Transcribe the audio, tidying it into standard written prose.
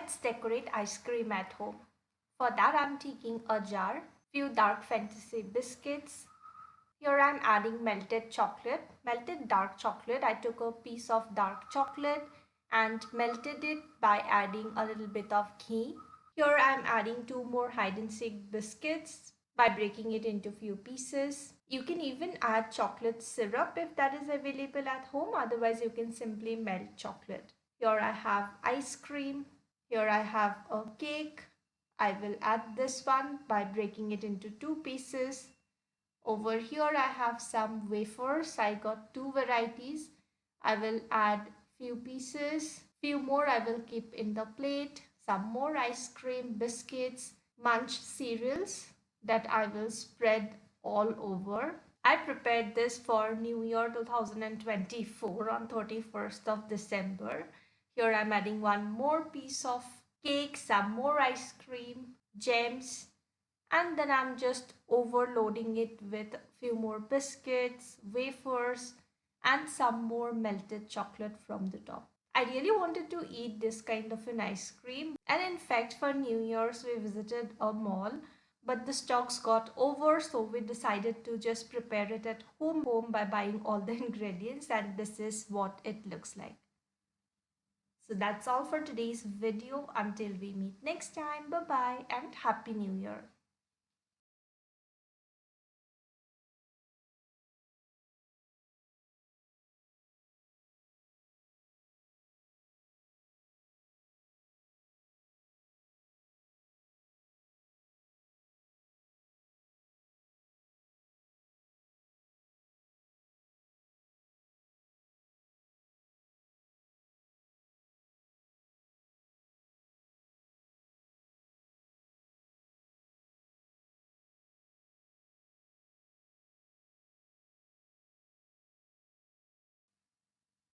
Let's decorate ice cream at home. For that I'm taking a jar, few dark fantasy biscuits. Here I'm adding melted chocolate, melted dark chocolate. I took a piece of dark chocolate and melted it by adding a little bit of ghee. Here I'm adding two more hide and seek biscuits by breaking it into few pieces. You can even add chocolate syrup if that is available at home, otherwise you can simply melt chocolate. Here I have ice cream. Here I have a cake. I will add this one by breaking it into two pieces. Over here I have some wafers. I got two varieties. I will add few pieces. Few more I will keep in the plate. Some more ice cream, biscuits, munch cereals that I will spread all over. I prepared this for New Year 2024 on 31st of December. Here I'm adding one more piece of cake, some more ice cream, gems, and then I'm just overloading it with a few more biscuits, wafers, and some more melted chocolate from the top. I really wanted to eat this kind of an ice cream, and in fact for New Year's we visited a mall, but the stocks got over, so we decided to just prepare it at home by buying all the ingredients, and this is what it looks like. So that's all for today's video. Until we meet next time, bye bye and happy new year.